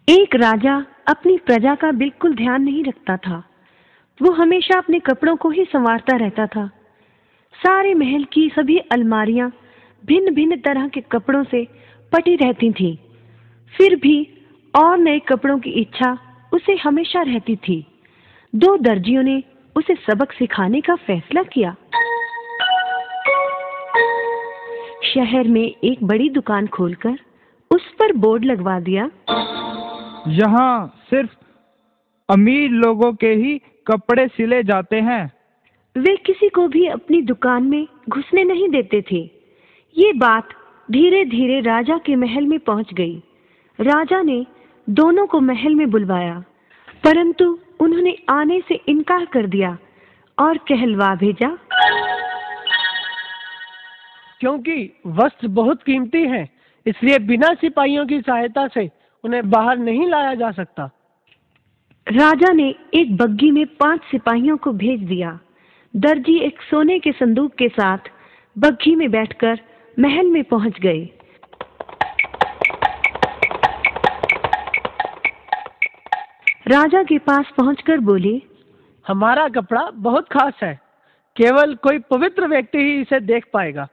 एक राजा अपनी प्रजा का बिल्कुल ध्यान नहीं रखता था। वो हमेशा अपने कपड़ों को ही संवारता रहता था। सारे महल की सभी अलमारियां भिन्न भिन्न तरह के कपड़ों से पटी रहती थीं। फिर भी और नए कपड़ों की इच्छा उसे हमेशा रहती थी। दो दर्जियों ने उसे सबक सिखाने का फैसला किया। शहर में एक बड़ी दुकान खोलकर उस पर बोर्ड लगवा दिया, यहाँ सिर्फ अमीर लोगों के ही कपड़े सिले जाते हैं। वे किसी को भी अपनी दुकान में घुसने नहीं देते थे। ये बात धीरे धीरे राजा के महल में पहुंच गई। राजा ने दोनों को महल में बुलवाया, परंतु उन्होंने आने से इनकार कर दिया और कहलवा भेजा, क्योंकि वस्त्र बहुत कीमती हैं, इसलिए बिना सिपाहियों की सहायता से उन्हें बाहर नहीं लाया जा सकता। राजा ने एक बग्घी में 5 सिपाहियों को भेज दिया। दर्जी एक सोने के संदूक के साथ बग्घी में बैठकर महल में पहुंच गए। राजा के पास पहुंचकर बोले, हमारा कपड़ा बहुत खास है, केवल कोई पवित्र व्यक्ति ही इसे देख पाएगा,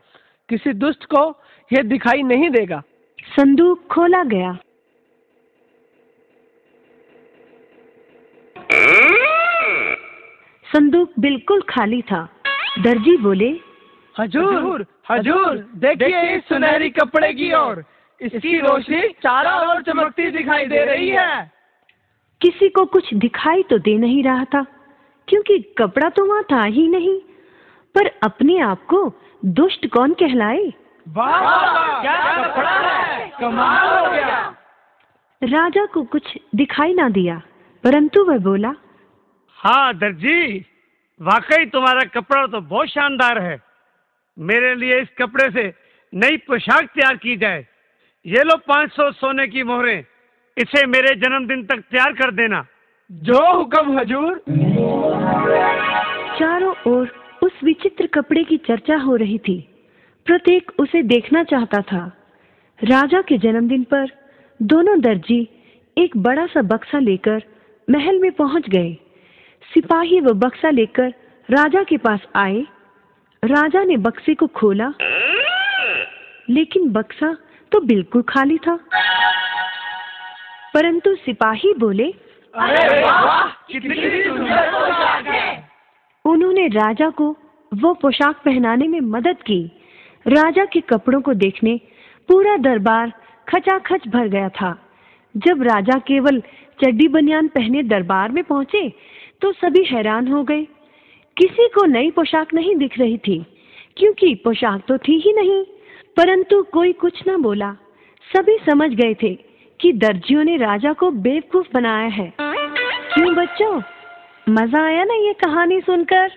किसी दुष्ट को यह दिखाई नहीं देगा। संदूक खोला गया। संदूक बिल्कुल खाली था। दर्जी बोले, हजूर, हजूर, देखिए इस सुनहरी कपड़े की ओर, इसकी रोशनी चारों ओर चमकती दिखाई दे रही है। किसी को कुछ दिखाई तो दे नहीं रहा था, क्योंकि कपड़ा तो वहां था ही नहीं। पर अपने आप को दुष्ट कौन कहलाए? वाह, क्या कपड़ा है, कमाल हो गया। राजा को कुछ दिखाई ना दिया, परंतु वह बोला, हाँ दर्जी, वाकई तुम्हारा कपड़ा तो बहुत शानदार है। मेरे लिए इस कपड़े से नई पोशाक तैयार की जाए। ये लो 500 सोने की मोहरें, इसे मेरे जन्मदिन तक तैयार कर देना। जो हुक्म हजूर। चारों ओर उस विचित्र कपड़े की चर्चा हो रही थी। प्रत्येक उसे देखना चाहता था। राजा के जन्मदिन पर दोनों दर्जी एक बड़ा सा बक्सा लेकर महल में पहुंच गए। सिपाही वो बक्सा लेकर राजा के पास आए। राजा ने बक्से को खोला, लेकिन बक्सा तो बिल्कुल खाली था। परंतु सिपाही बोले, अरे वाह, कितनी सुंदर पोशाक है। उन्होंने राजा को वो पोशाक पहनाने में मदद की। राजा के कपड़ों को देखने पूरा दरबार खचाखच भर गया था। जब राजा केवल चड्डी बनियान पहने दरबार में पहुंचे तो सभी हैरान हो गए। किसी को नई पोशाक नहीं दिख रही थी, क्योंकि पोशाक तो थी ही नहीं। परंतु कोई कुछ न बोला। सभी समझ गए थे कि दर्जियों ने राजा को बेवकूफ बनाया है। क्यों बच्चों, मजा आया ना ये कहानी सुनकर?